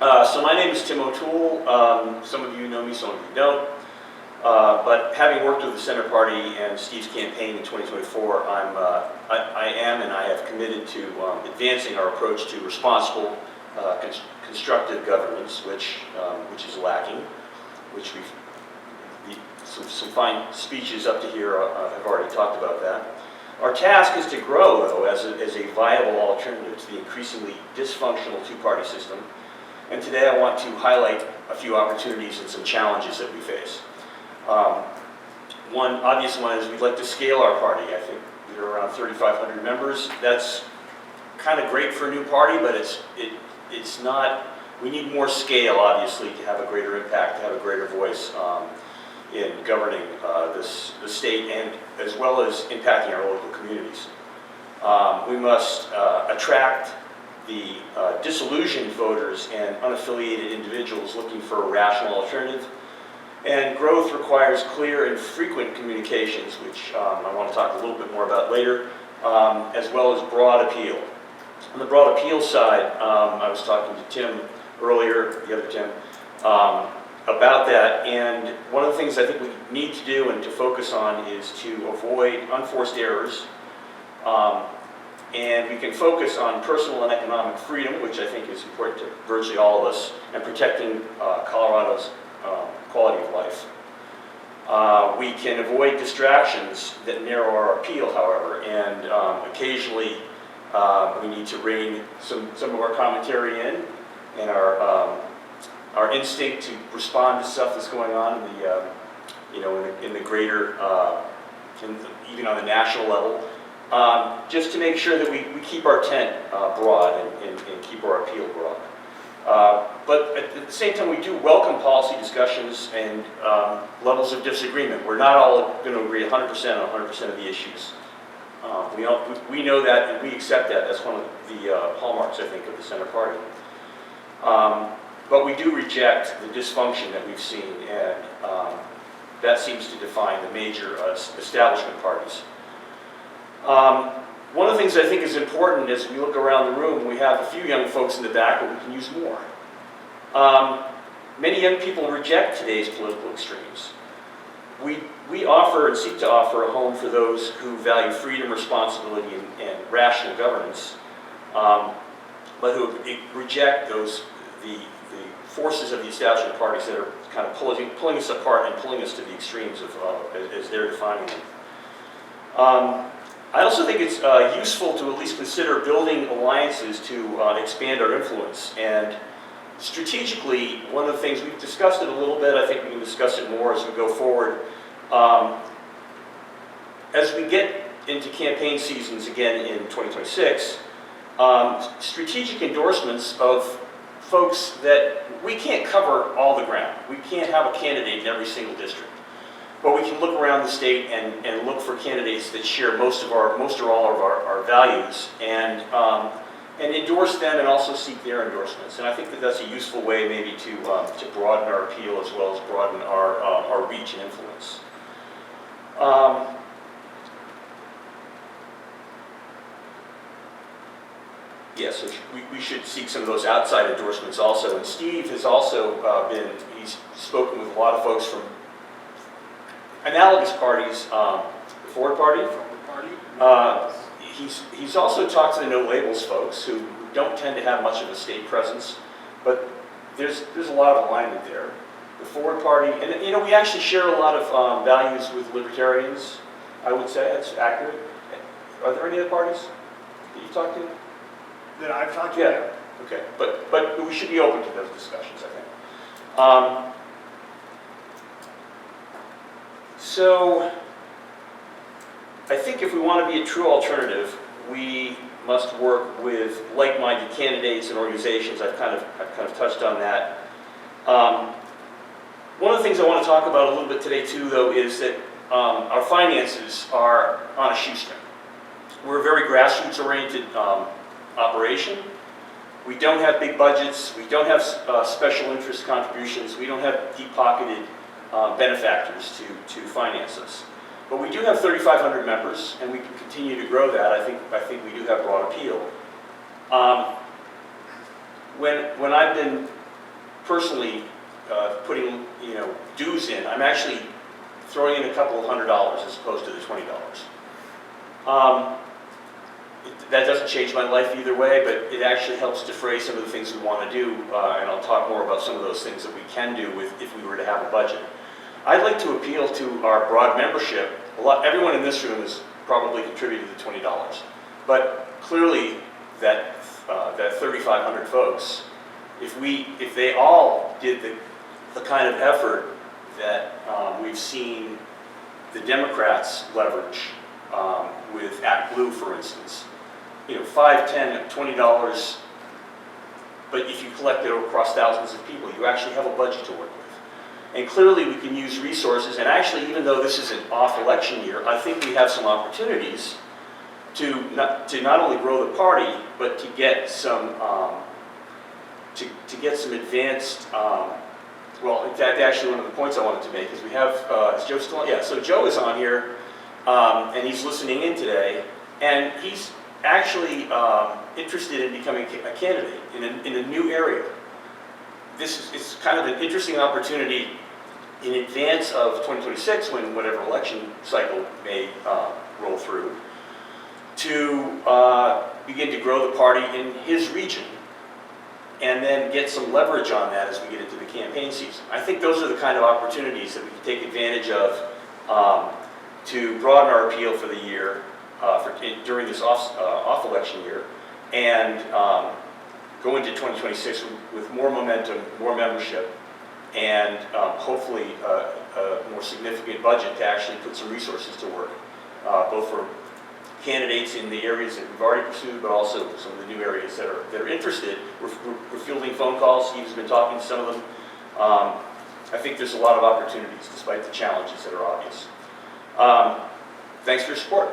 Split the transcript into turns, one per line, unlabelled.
So my name is Tim O'Toole. Some of you know me, some of you don't. But having worked with the Center Party and Steve's campaign in 2024, I am and I have committed to advancing our approach to responsible, constructive governance, which is lacking, which some fine speeches up to here have already talked about that. Our task is to grow, though, as a viable alternative to the increasingly dysfunctional two-party system. And today I want to highlight a few opportunities and some challenges that we face. One obvious one is we'd like to scale our party. I think we're around 3,500 members. That's kind of great for a new party, but it's not. We need more scale, obviously, to have a greater impact, to have a greater voice in governing the state, and as well as impacting our local communities. We must attract the disillusioned voters and unaffiliated individuals looking for a rational alternative. And growth requires clear and frequent communications, which I want to talk a little bit more about later, as well as broad appeal. On the broad appeal side, I was talking to Tim earlier, the other Tim, about that, and one of the things I think we need to do and to focus on is to avoid unforced errors, and we can focus on personal and economic freedom, which I think is important to virtually all of us, and protecting Colorado's quality of life. We can avoid distractions that narrow our appeal, however, and occasionally we need to rein some of our commentary in and our instinct to respond to stuff that's going on in the greater, even on the national level, just to make sure that we keep our tent broad and keep our appeal broad. But at the same time, we do welcome policy discussions and levels of disagreement. We're not all going to agree 100% on 100% of the issues. We know that and we accept that. That's one of the hallmarks, I think, of the Center Party. But we do reject the dysfunction that we've seen, and that seems to define the major establishment parties. One of the things I think is important as we look around the room, we have a few young folks in the back, but we can use more. Many young people reject today's political extremes. We offer and seek to offer a home for those who value freedom, responsibility, and rational governance, but who reject the forces of the establishment parties that are kind of pulling us apart and pulling us to the extremes as they're defining them. I also think it's useful to at least consider building alliances to expand our influence. And strategically, one of the things, we've discussed it a little bit, I think we can discuss it more as we go forward. As we get into campaign seasons again in 2026, strategic endorsements of folks that we can't cover all the ground. We can't have a candidate in every single district. But we can look around the state and look for candidates that share most or all of our values and endorse them and also seek their endorsements. And I think that that's a useful way maybe to broaden our appeal as well as broaden our reach and influence. Yes, yeah, so we should seek some of those outside endorsements also. And Steve has also he's spoken with a lot of folks from analogous parties, the Ford Party. He's also talked to the No Labels folks who don't tend to have much of a state presence, but there's a lot of alignment there. The Ford Party, and we actually share a lot of values with libertarians. I would say that's accurate. Are there any other parties that you talked to?
That I've talked to?
Yeah. Okay, but we should be open to those discussions, I think. So, I think if we want to be a true alternative, we must work with like-minded candidates and organizations. I've kind of touched on that. One of the things I want to talk about a little bit today, too, though, is that our finances are on a shoestring. We're a very grassroots-oriented operation. We don't have big budgets. We don't have special interest contributions. We don't have deep-pocketed benefactors to finance us. But we do have 3,500 members, and we can continue to grow that. I think we do have broad appeal. When I've been personally putting, dues in. I'm actually throwing in a couple of $100 as opposed to the $20. That doesn't change my life either way, but it actually helps defray some of the things we want to do, and I'll talk more about some of those things that we can do if we were to have a budget. I'd like to appeal to our broad membership. Everyone in this room has probably contributed the $20, but clearly that 3,500 folks, if they all did the kind of effort that we've seen the Democrats leverage with Act Blue, for instance, $5, $10, $20, but if you collect it across thousands of people, you actually have a budget to work with. And clearly we can use resources, and actually even though this is an off-election year, I think we have some opportunities to not only grow the party, but to get some advanced, well, in fact, actually one of the points I wanted to make is we have, is Joe still on? Yeah, so Joe is on here, and he's listening in today, and he's actually interested in becoming a candidate in a new area. It's kind of an interesting opportunity in advance of 2026, when whatever election cycle may roll through, to begin to grow the party in his region, and then get some leverage on that as we get into the campaign season. I think those are the kind of opportunities that we can take advantage of to broaden our appeal for the year, during this off-election year, and go into 2026 with more momentum, more membership, and hopefully a more significant budget to actually put some resources to work, both for candidates in the areas that we've already pursued, but also some of the new areas that are interested. We're fielding phone calls. Steve's been talking to some of them. I think there's a lot of opportunities, despite the challenges that are obvious. Thanks for your support.